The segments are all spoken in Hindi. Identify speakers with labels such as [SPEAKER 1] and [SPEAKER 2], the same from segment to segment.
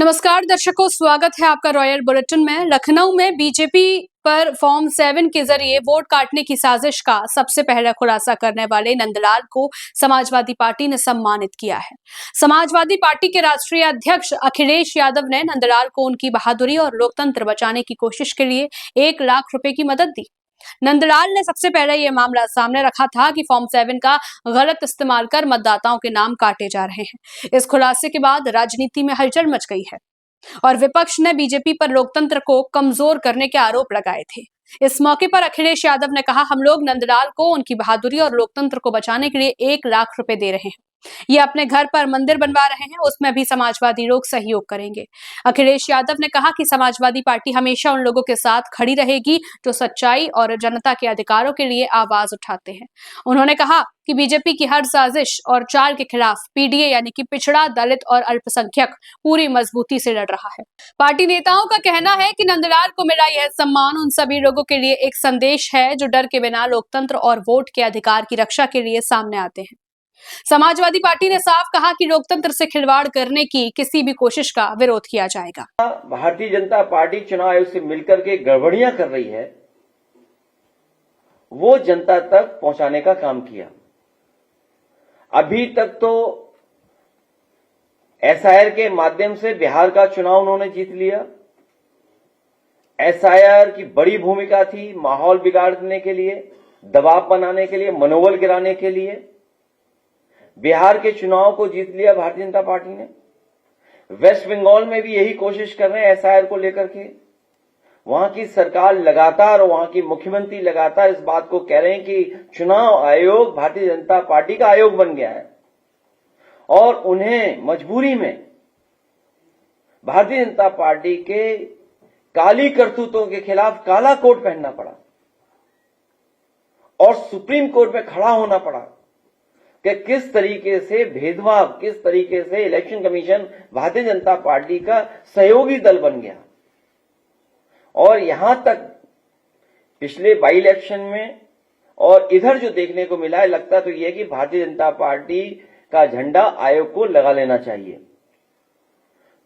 [SPEAKER 1] नमस्कार दर्शकों, स्वागत है आपका रॉयल बुलेटिन में। लखनऊ में बीजेपी पर फॉर्म 7 के जरिए वोट काटने की साजिश का सबसे पहला खुलासा करने वाले नंदलाल को समाजवादी पार्टी ने सम्मानित किया है। समाजवादी पार्टी के राष्ट्रीय अध्यक्ष अखिलेश यादव ने नंदलाल को उनकी बहादुरी और लोकतंत्र बचाने की कोशिश के लिए 1 लाख रुपए की मदद दी। नंदलाल ने सबसे पहले यह मामला सामने रखा था कि फॉर्म 7 का गलत इस्तेमाल कर मतदाताओं के नाम काटे जा रहे हैं। इस खुलासे के बाद राजनीति में हलचल मच गई है और विपक्ष ने बीजेपी पर लोकतंत्र को कमजोर करने के आरोप लगाए थे। इस मौके पर अखिलेश यादव ने कहा, हम लोग नंदलाल को उनकी बहादुरी और लोकतंत्र को बचाने के लिए 1 लाख रुपए दे रहे हैं। ये अपने घर पर मंदिर बनवा रहे हैं, उसमें भी समाजवादी लोग सहयोग करेंगे। अखिलेश यादव ने कहा कि समाजवादी पार्टी हमेशा उन लोगों के साथ खड़ी रहेगी जो सच्चाई और जनता के अधिकारों के लिए आवाज उठाते हैं। उन्होंने कहा कि बीजेपी की हर साजिश और चाल के खिलाफ पीडीए यानी कि पिछड़ा, दलित और अल्पसंख्यक पूरी मजबूती से लड़ रहा है। पार्टी नेताओं का कहना है कि नंदलाल को मिला यह सम्मान उन सभी लोगों के लिए एक संदेश है जो डर के बिना लोकतंत्र और वोट के अधिकार की रक्षा के लिए सामने आते हैं। समाजवादी पार्टी ने साफ कहा कि लोकतंत्र से खिलवाड़ करने की किसी भी कोशिश का विरोध किया जाएगा।
[SPEAKER 2] भारतीय जनता पार्टी चुनाव आयोग से मिलकर के गड़बड़ियां कर रही है, वो जनता तक पहुंचाने का काम किया। अभी तक तो एसआईआर के माध्यम से बिहार का चुनाव उन्होंने जीत लिया। एसआईआर की बड़ी भूमिका थी माहौल बिगाड़ने के लिए, दबाव बनाने के लिए, मनोबल गिराने के लिए। बिहार के चुनाव को जीत लिया भारतीय जनता पार्टी ने। वेस्ट बंगाल में भी यही कोशिश कर रहे हैं एसआईआर को लेकर के। वहां की सरकार लगातार, वहां की मुख्यमंत्री लगातार इस बात को कह रहे हैं कि चुनाव आयोग भारतीय जनता पार्टी का आयोग बन गया है और उन्हें मजबूरी में भारतीय जनता पार्टी के काली करतूतों के खिलाफ काला कोट पहनना पड़ा और सुप्रीम कोर्ट में खड़ा होना पड़ा कि किस तरीके से भेदभाव, किस तरीके से election commission Bharatiya Janata party का सहयोगी दल बन गया। और यहां तक पिछले बाई इलेक्शन में और इधर जो देखने को मिला है, लगता तो यह कि भारतीय जनता पार्टी का झंडा आयोग को लगा लेना चाहिए।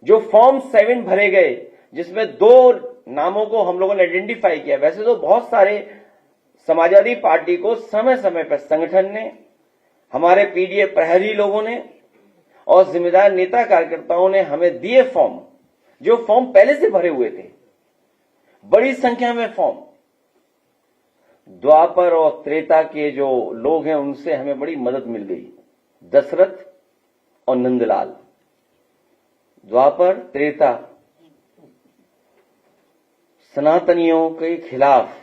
[SPEAKER 2] जो फॉर्म 7 भरे गए, जिसमें 2 नामों को हम लोगों ने आइडेंटिफाई किया। वैसे तो बहुत सारे समाजवादी पार्टी को समय समय पर संगठन ने, हमारे पीडीए प्रहरी लोगों ने और जिम्मेदार नेता कार्यकर्ताओं ने हमें दिए फॉर्म, जो फॉर्म पहले से भरे हुए थे, बड़ी संख्या में फॉर्म। द्वापर और त्रेता के जो लोग हैं उनसे हमें बड़ी मदद मिल गई। दशरथ और नंदलाल, द्वापर त्रेता, सनातनियों के खिलाफ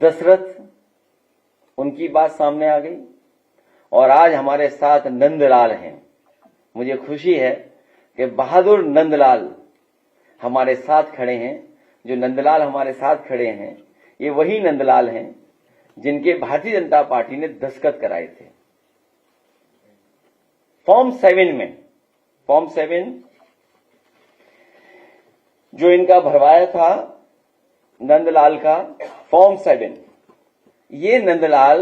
[SPEAKER 2] दशरथ, उनकी बात सामने आ गई और आज हमारे साथ नंदलाल हैं। मुझे खुशी है कि बहादुर नंदलाल हमारे साथ खड़े हैं। जो नंदलाल हमारे साथ खड़े हैं, ये वही नंदलाल हैं जिनके भारतीय जनता पार्टी ने दस्तखत कराए थे फॉर्म 7 में। फॉर्म 7 जो इनका भरवाया था नंदलाल का फॉर्म 7, ये नंदलाल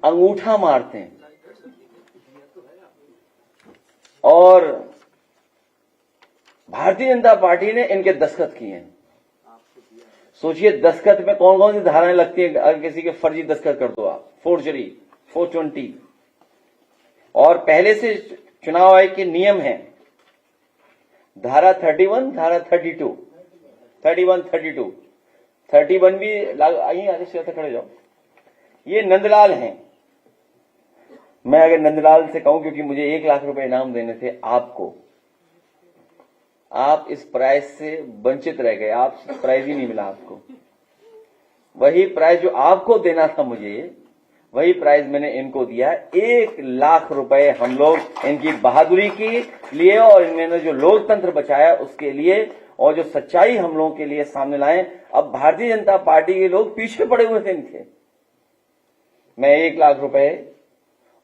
[SPEAKER 2] अंगूठा मारते हैं और भारतीय जनता पार्टी ने इनके दस्तखत किए हैं। सोचिए दस्तखत में कौन कौन सी धाराएं लगती हैं। अगर किसी के फर्जी दस्तखत कर दो आप, फोर्जरी 420। और पहले से चुनाव आयोग के नियम हैं, धारा 31, धारा 32, 31, 32, 31 भी लागू। आइए आगे से खड़े जाओ। ये नंदलाल हैं। मैं अगर नंदलाल से कहूं, क्योंकि मुझे 1 लाख रुपए इनाम देने थे आपको, आप इस प्राइज से वंचित रह गए। आप प्राइज ही नहीं मिला आपको। वही प्राइज जो आपको देना था मुझे, वही प्राइज मैंने इनको दिया। 1 लाख रुपए हम लोग इनकी बहादुरी के लिए और इन्होंने जो लोकतंत्र बचाया उसके लिए और जो सच्चाई हम लोगों के लिए सामने लाए। अब भारतीय जनता पार्टी के लोग पीछे पड़े हुए थे इनके। मैं 1 लाख रुपए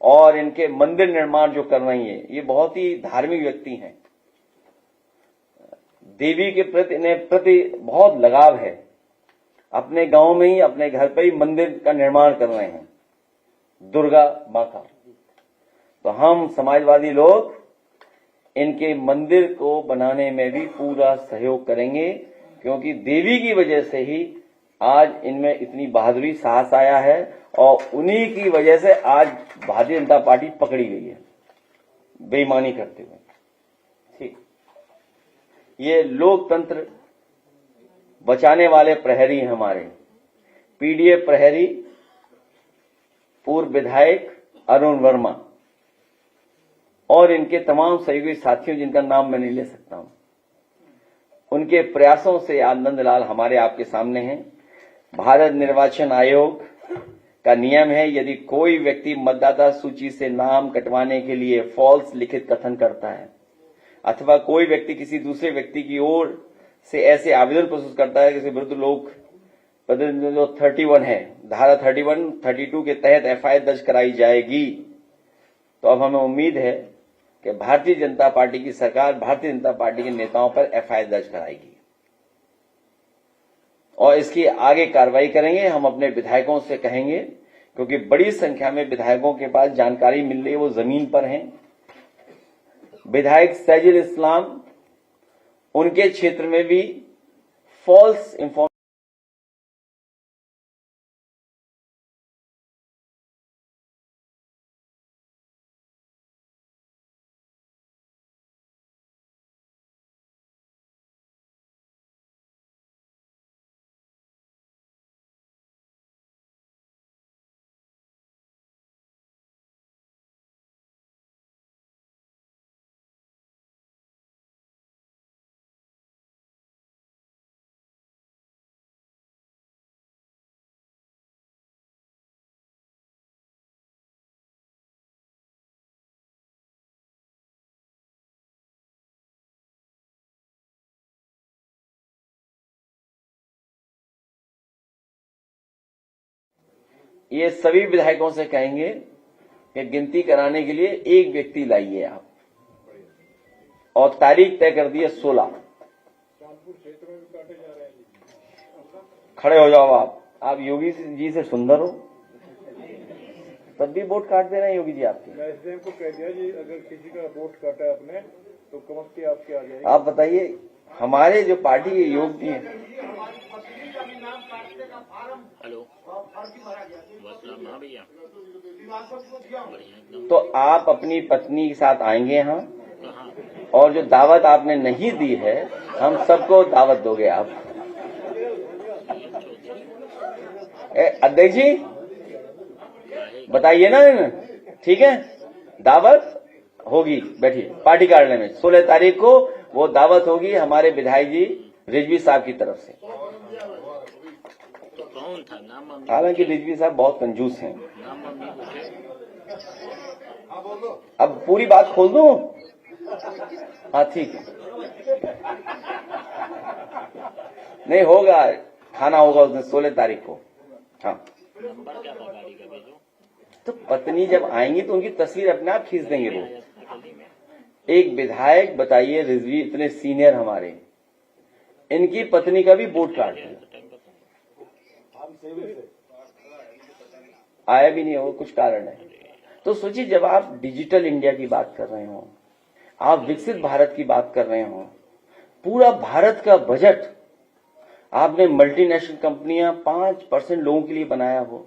[SPEAKER 2] और इनके मंदिर निर्माण जो कर रही है, ये बहुत ही धार्मिक व्यक्ति हैं। देवी के प्रति इन्हें बहुत लगाव है। अपने गांव में ही, अपने घर पर ही मंदिर का निर्माण कर रहे हैं, दुर्गा मां का। तो हम समाजवादी लोग इनके मंदिर को बनाने में भी पूरा सहयोग करेंगे, क्योंकि देवी की वजह से ही आज इनमें इतनी बहादुरी साहस आया है और उन्हीं की वजह से आज भारतीय जनता पार्टी पकड़ी गई है बेईमानी करते हुए। ठीक, ये लोकतंत्र बचाने वाले प्रहरी हैं हमारे पीडीएफ प्रहरी, पूर्व विधायक अरुण वर्मा और इनके तमाम सहयोगी साथियों जिनका नाम मैं नहीं ले सकता हूं। उनके प्रयासों से आज नंदलाल हमारे आपके सामने हैं। भारत निर्वाचन आयोग का नियम है, यदि कोई व्यक्ति मतदाता सूची से नाम कटवाने के लिए फॉल्स लिखित कथन करता है अथवा कोई व्यक्ति किसी दूसरे व्यक्ति की ओर से ऐसे आवेदन प्रस्तुत करता है जिसके विरुद्ध लोक जो 31 है, धारा 31, 32 के तहत एफआईआर दर्ज कराई जाएगी। तो अब हमें उम्मीद है कि भारतीय जनता पार्टी की सरकार भारतीय जनता पार्टी के नेताओं पर एफआईआर दर्ज कराएगी और इसकी आगे कार्रवाई करेंगे। हम अपने विधायकों से कहेंगे, क्योंकि बड़ी संख्या में विधायकों के पास जानकारी मिल रही है, वो जमीन पर हैं। विधायक सैजुल इस्लाम, उनके क्षेत्र में भी फॉल्स इंफॉर्मेशन ये सभी विधायकों से कहेंगे कि गिनती कराने के लिए एक व्यक्ति लाइए आप, और तारीख तय कर दी है 16। खड़े हो जाओ आप योगी जी से सुंदर हो, तब भी वोट काट दे रहे हैं योगी जी आपके।
[SPEAKER 3] मैं एसडीएम को कह दिया जी, अगर किसी का वोट काटा है आपने तो कमस्ती आपके आ जाएगी।
[SPEAKER 2] आप बताइए, हमारे जो पार्टी के योगी हैं।
[SPEAKER 4] हेलो, हाँ भैया,
[SPEAKER 2] तो आप अपनी पत्नी के साथ आएंगे यहाँ, और जो दावत आपने नहीं दी है हम सबको दावत दोगे आप। अध्यक्ष जी बताइए ना, ठीक है, दावत होगी, बैठिए पार्टी कार्यालय में 16 तारीख को वो दावत होगी हमारे विधायक जी रिजवी साहब की तरफ से।
[SPEAKER 4] तो कौन था नाम?
[SPEAKER 2] हालांकि रिजवी साहब बहुत कंजूस हैं। अब पूरी बात खोल दूं? हाँ ठीक है, नहीं होगा, खाना होगा उस दिन 16 तारीख को। हाँ,
[SPEAKER 4] नंबर क्या था गाड़ी का भेजो।
[SPEAKER 2] तो पत्नी जब आएंगी तो उनकी तस्वीर अपने आप खींच देंगे वो। एक विधायक बताइए, रिजवी इतने सीनियर हमारे, इनकी पत्नी का भी वोट काट दिया, आया भी नहीं हो, कुछ कारण है। तो सोचिए, जब आप डिजिटल इंडिया की बात कर रहे हो, आप विकसित भारत की बात कर रहे हो, पूरा भारत का बजट आपने मल्टीनेशनल कंपनियां 5% लोगों के लिए बनाया हो,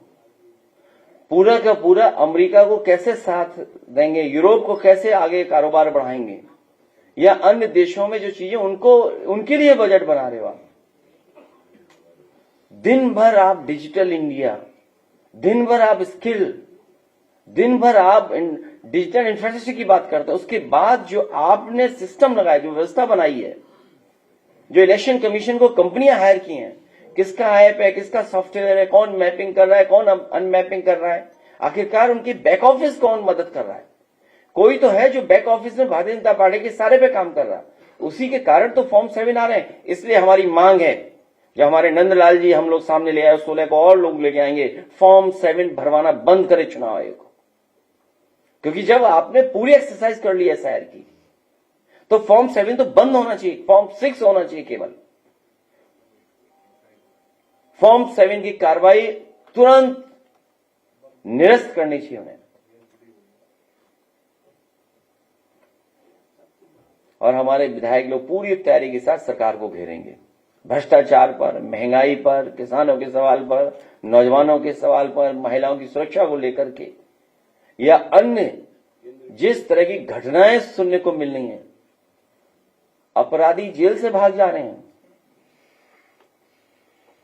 [SPEAKER 2] पूरा का पूरा अमेरिका को कैसे साथ देंगे, यूरोप को कैसे आगे कारोबार बढ़ाएंगे, या अन्य देशों में जो चीजें उनको उनके लिए बजट बना रहे हो आप। दिन भर आप डिजिटल इंडिया, दिन भर आप स्किल, दिन भर आप डिजिटल इंफ्रास्ट्रक्चर की बात करते हैं। उसके बाद जो आपने सिस्टम लगाया, जो व्यवस्था बनाई है, जो इलेक्शन कमीशन को कंपनियां हायर की हैं, किसका ऐप है, किसका सॉफ्टवेयर है, कौन मैपिंग कर रहा है, कौन अनमैपिंग कर रहा है, आखिरकार उनकी बैक ऑफिस कौन मदद कर रहा है। कोई तो है जो बैक ऑफिस में भारतीय जनता पार्टी के सारे पे काम कर रहा है, उसी के कारण तो फॉर्म 7 आ रहे हैं। इसलिए हमारी मांग है, जो हमारे नंदलाल जी हम लोग सामने ले आए, 16 को और लोग लेके आएंगे, फॉर्म 7 भरवाना बंद करे चुनाव आयोग को। क्योंकि जब आपने पूरी एक्सरसाइज कर ली एसआईआर की, तो फॉर्म 7 तो बंद होना चाहिए, फॉर्म 6 होना चाहिए केवल। फॉर्म 7 की कार्रवाई तुरंत निरस्त करनी चाहिए उन्हें। और हमारे विधायक लोग पूरी तैयारी के साथ सरकार को घेरेंगे। भ्रष्टाचार पर, महंगाई पर, किसानों के सवाल पर, नौजवानों के सवाल पर, महिलाओं की सुरक्षा को लेकर के या अन्य जिस तरह की घटनाएं सुनने को मिल रही हैं, अपराधी जेल से भाग जा रहे हैं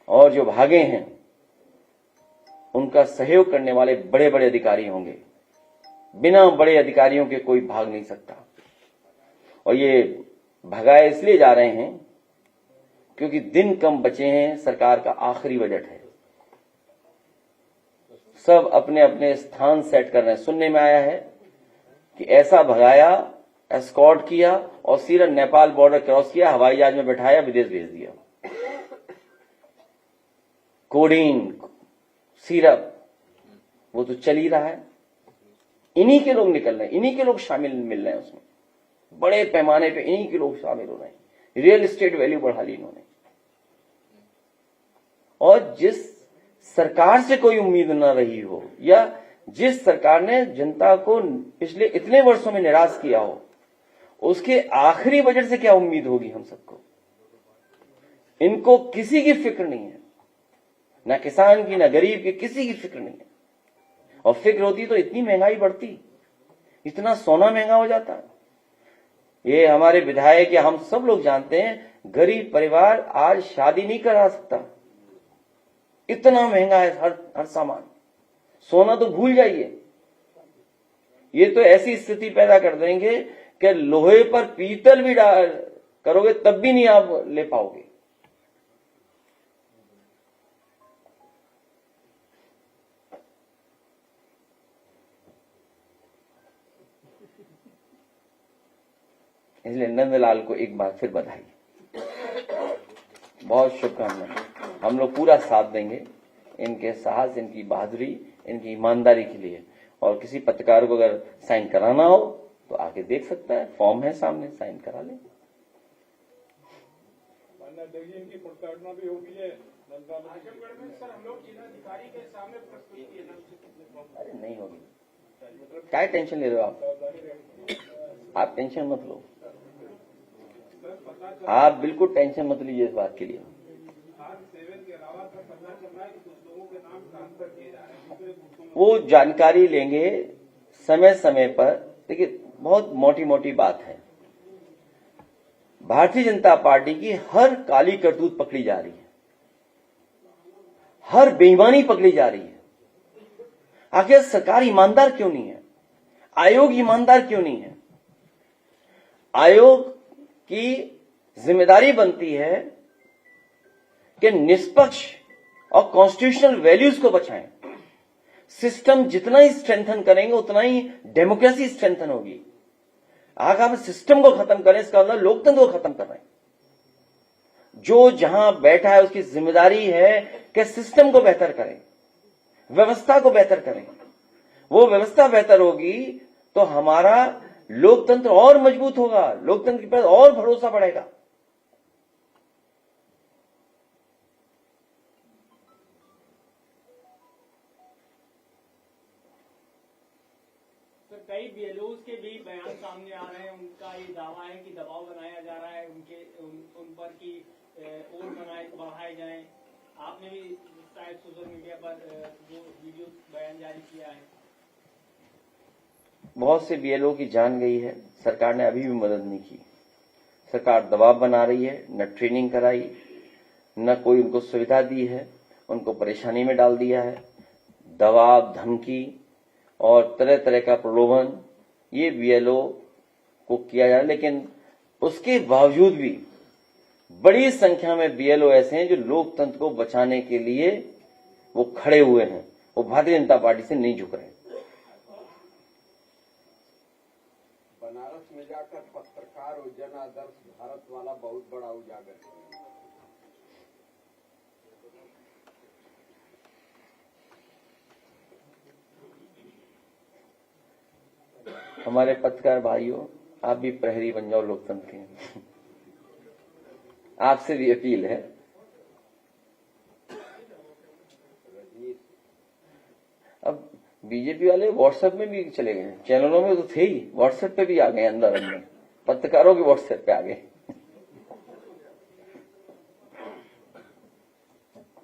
[SPEAKER 2] और जो भागे हैं उनका सहयोग करने वाले बड़े बड़े अधिकारी होंगे। बिना बड़े अधिकारियों के कोई भाग नहीं सकता। और ये भगाए इसलिए जा रहे हैं क्योंकि दिन कम बचे हैं, सरकार का आखिरी बजट है। सब अपने अपने स्थान सेट कर रहे हैं। सुनने में आया है कि ऐसा भगाया, एस्कॉर्ट किया और सीधा नेपाल बॉर्डर क्रॉस किया, हवाई जहाज में बैठाया, विदेश भेज दिया। कोडीन, सिरप, वो तो चल ही रहा है। इन्हीं के लोग निकल रहे हैं, इन्हीं के लोग शामिल मिल रहे हैं उसमें। बड़े पैमाने पे इन्हीं के लोग शामिल हो रहे हैं। रियल एस्टेट वैल्यू बढ़ा ली इन्होंने। और जिस सरकार से कोई उम्मीद न रही हो या जिस सरकार ने जनता को पिछले इतने वर्षों में निराश किया हो, उसके आखिरी बजट से क्या उम्मीद होगी हम सबको। इनको किसी की फिक्र नहीं है, ना किसान की, ना गरीब की, किसी की फिक्र नहीं है। और फिक्र होती तो इतनी महंगाई बढ़ती, इतना सोना महंगा हो जाता। ये हमारे विधायक या हम सब लोग जानते हैं, गरीब परिवार आज शादी नहीं करा सकता, इतना महंगा है हर सामान। सोना तो भूल जाइए। ये तो ऐसी स्थिति पैदा कर देंगे कि लोहे पर पीतल भी करोगे तब भी नहीं आप ले पाओगे। इसलिए नंदलाल को एक बार फिर बधाई, बहुत शुभकामनाएं। हम लोग पूरा साथ देंगे इनके साहस, इनकी बहादुरी, इनकी ईमानदारी के लिए। और किसी पत्रकार को अगर साइन कराना हो तो आके देख सकता है, फॉर्म है सामने, साइन करा ले।
[SPEAKER 3] इनकी प्रताड़ना भी होगी है।
[SPEAKER 5] सर, हम लोग जिलाधिकारी के सामने प्रस्तुत किए ना।
[SPEAKER 2] अरे नहीं होगी, क्या टेंशन ले रहे हो आप टेंशन मत लो, आप बिल्कुल टेंशन मत लीजिए इस बात के लिए। वो जानकारी लेंगे समय समय पर। देखिए, बहुत मोटी मोटी बात है। भारतीय जनता पार्टी की हर काली करतूत पकड़ी जा रही है, हर बेईमानी पकड़ी जा रही है। आखिर सरकार ईमानदार क्यों नहीं है? आयोग ईमानदार क्यों नहीं है? आयोग की जिम्मेदारी बनती है कि निष्पक्ष और कॉन्स्टिट्यूशनल वैल्यूज को बचाएं। सिस्टम जितना ही स्ट्रेंथन करेंगे उतना ही डेमोक्रेसी स्ट्रेंथन होगी। अगर हम सिस्टम को खत्म करें, इसका मतलब लोकतंत्र को खत्म कर रहे हैं। जो जहां बैठा है उसकी जिम्मेदारी है कि सिस्टम को बेहतर करें, व्यवस्था को बेहतर करें। वो व्यवस्था बेहतर होगी तो हमारा लोकतंत्र और मजबूत होगा, लोकतंत्र के पास और भरोसा बढ़ेगा।
[SPEAKER 5] कई बीएलओज के भी बयान सामने आ रहे हैं। उनका ये दावा है कि दबाव बनाया जा रहा है उन पर कि और बढ़ाए जाएं। आपने भी शायद सोशल मीडिया पर वो वीडियो बयान जारी किया है।
[SPEAKER 2] बहुत से बीएलओ की जान गई है, सरकार ने अभी भी मदद नहीं की। सरकार दबाव बना रही है, न ट्रेनिंग कराई, न कोई उनको सुविधा दी है, उनको परेशानी में डाल दिया है। दबाव, धमकी और तरह तरह का प्रलोभन ये बीएलओ को किया जा रहा है। लेकिन उसके बावजूद भी बड़ी संख्या में बीएलओ ऐसे हैं जो लोकतंत्र को बचाने के लिए वो खड़े हुए हैं। वो भारतीय जनता पार्टी से नहीं झुक रहे।
[SPEAKER 6] बनारस में जाकर पत्रकार और जन आदर्श भारत वाला बहुत बड़ा उजागर किया।
[SPEAKER 2] हमारे पत्रकार भाइयों, आप भी प्रहरी बन जाओ लोकतंत्र के। आपसे भी अपील है। अब बीजेपी वाले व्हाट्सएप में भी चले गए, चैनलों में तो थे ही, व्हाट्सएप पे भी आ गए अंदर अंदर। पत्रकारों के व्हाट्सएप पे आ गए।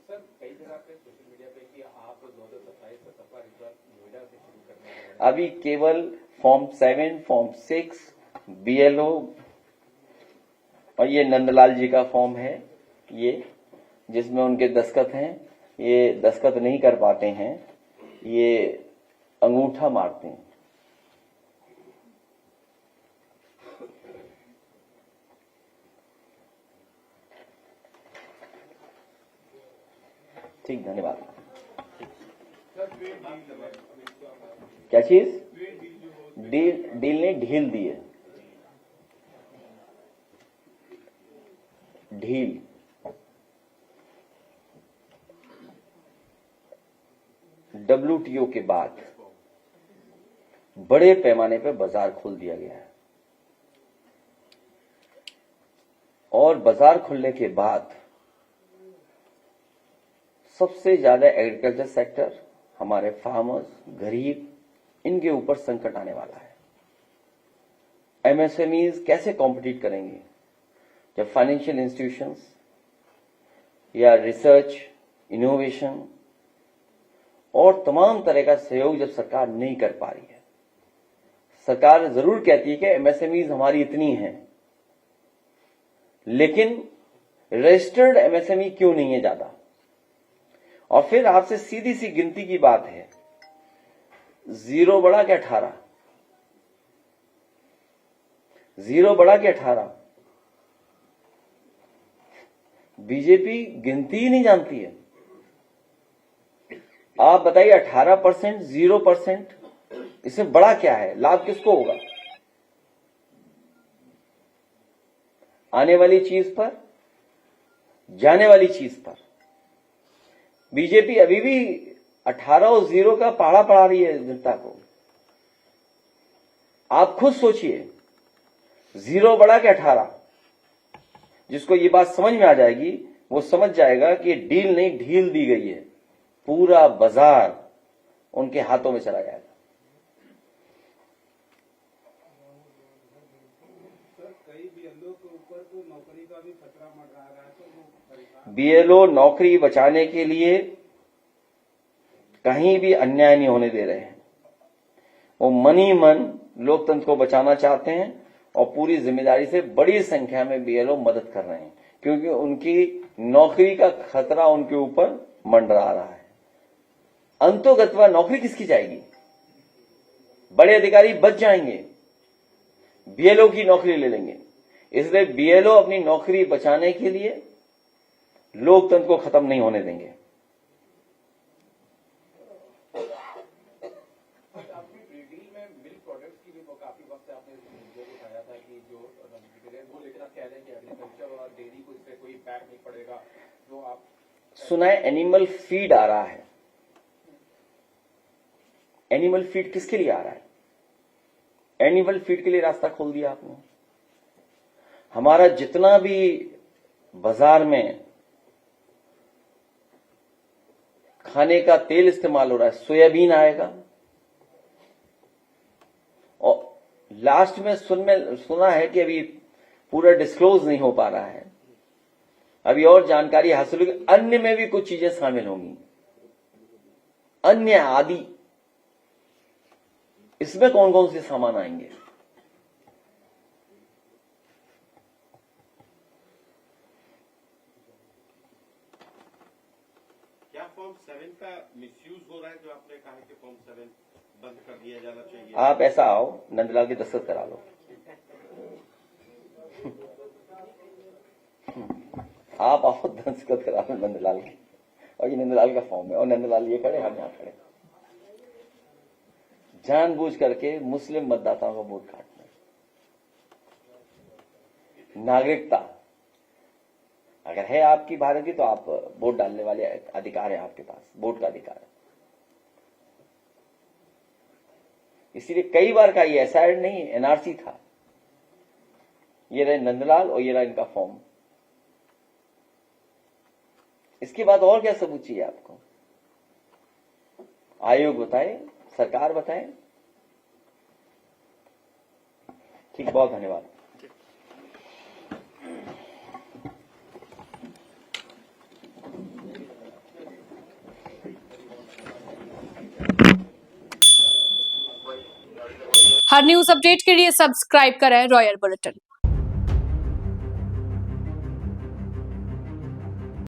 [SPEAKER 6] सर कई जगह पे सोशल मीडिया पे कि आप 2027 का सफर इस बार नोएडा से शुरू करने वाले हैं।
[SPEAKER 2] अभी केवल फॉर्म 7, फॉर्म 6, BLO और ये नंदलाल जी का फॉर्म है, ये जिसमें उनके दस्तखत हैं, ये दस्तखत नहीं कर पाते हैं, ये अंगूठा मारते हैं। ठीक, धन्यवाद। क्या चीज? डील ने ढील दी है, ढील। WTO के बाद बड़े पैमाने पर बाजार खोल दिया गया है और बाजार खुलने के बाद सबसे ज्यादा एग्रीकल्चर सेक्टर, हमारे फार्मर्स, गरीब, इनके ऊपर संकट आने वाला है। MSMEs कैसे कॉम्पिटिट करेंगे जब फाइनेंशियल इंस्टीट्यूशंस या रिसर्च, इनोवेशन और तमाम तरह का सहयोग जब सरकार नहीं कर पा रही है। सरकार जरूर कहती है कि MSMEs हमारी इतनी हैं, लेकिन रजिस्टर्ड MSME क्यों नहीं है ज्यादा? और फिर आपसे सीधी सी गिनती की बात है, 0 बड़ा कि 18? 0 बड़ा कि 18? बीजेपी गिनती ही नहीं जानती है। आप बताइए 18%, 0%, इसमें बड़ा क्या है? लाभ किसको होगा? आने वाली चीज पर, जाने वाली चीज पर। बीजेपी अभी भी 18 और 0 का पहाड़ा पढ़ा रही है जनता को। आप खुद सोचिए, 0 बड़ा कि 18? जिसको ये बात समझ में आ जाएगी वो समझ जाएगा कि डील नहीं ढील दी गई है, पूरा बाजार उनके हाथों में चला जाएगा।
[SPEAKER 6] सर कई BLO के ऊपर तो नौकरी का भी खतरा मंडरा रहा है, तो वो परेशान।
[SPEAKER 2] BLO नौकरी बचाने के लिए कहीं भी अन्याय नहीं होने दे रहे हैं। वो मन ही मन लोकतंत्र को बचाना चाहते हैं और पूरी जिम्मेदारी से बड़ी संख्या में BLO मदद कर रहे हैं, क्योंकि उनकी नौकरी का खतरा उनके ऊपर मंडरा रहा है। अंतोगत्वा नौकरी किसकी जाएगी? बड़े अधिकारी बच जाएंगे, BLO की नौकरी ले लेंगे। इसलिए BLO अपनी नौकरी बचाने के लिए लोकतंत्र को खत्म नहीं होने देंगे।
[SPEAKER 6] आपकी डील में मिल्क प्रोडक्ट्स की भी काफी वक्त से आपने मुद्दे को उठाया था कि जो वो लेकर आप कह रहे हैं कि एग्रीकल्चर और डेयरी को इससे कोई इम्पैक्ट नहीं पड़ेगा, जो आप
[SPEAKER 2] सुना है एनिमल फीड आ रहा है। एनिमल फीड किसके लिए आ रहा है? एनिमल फीड के लिए रास्ता खोल दिया आपने। हमारा जितना भी बाजार में खाने का तेल इस्तेमाल हो रहा है, सोयाबीन आएगा। और लास्ट में सुना है कि अभी पूरा डिस्क्लोज नहीं हो पा रहा है, अभी और जानकारी हासिल होगी, अन्य में भी कुछ चीजें शामिल होंगी, अन्य आदि। इसमें कौन कौन से सामान आएंगे?
[SPEAKER 7] क्या फॉर्म 7 का मिसयूज हो रहा है, जो आपने कहा कि फॉर्म 7 बंद कर दिया जाना चाहिए?
[SPEAKER 2] आप ऐसा आओ, नंदलाल की दस्तखत करा लो। आप आओ, दस्तखत करा लो नंदलाल की। और ये नंदलाल का फॉर्म है, और नंदलाल ये खड़े, हम यहां खड़े। जानबूझ करके मुस्लिम मतदाताओं का वोट काटना। नागरिकता अगर है आपकी भारत की, तो आप वोट डालने वाले अधिकार है आपके पास, वोट का अधिकार है। इसीलिए कई बार का ये SIR नहीं, NRC था। ये रहे नंदलाल और ये रहा इनका फॉर्म। इसके बाद और क्या सबूत चाहिए आपको? आयोग बताए, सरकार बताए। ठीक, बहुत धन्यवाद।
[SPEAKER 1] हर न्यूज अपडेट के लिए सब्सक्राइब करें रॉयल बुलेटिन।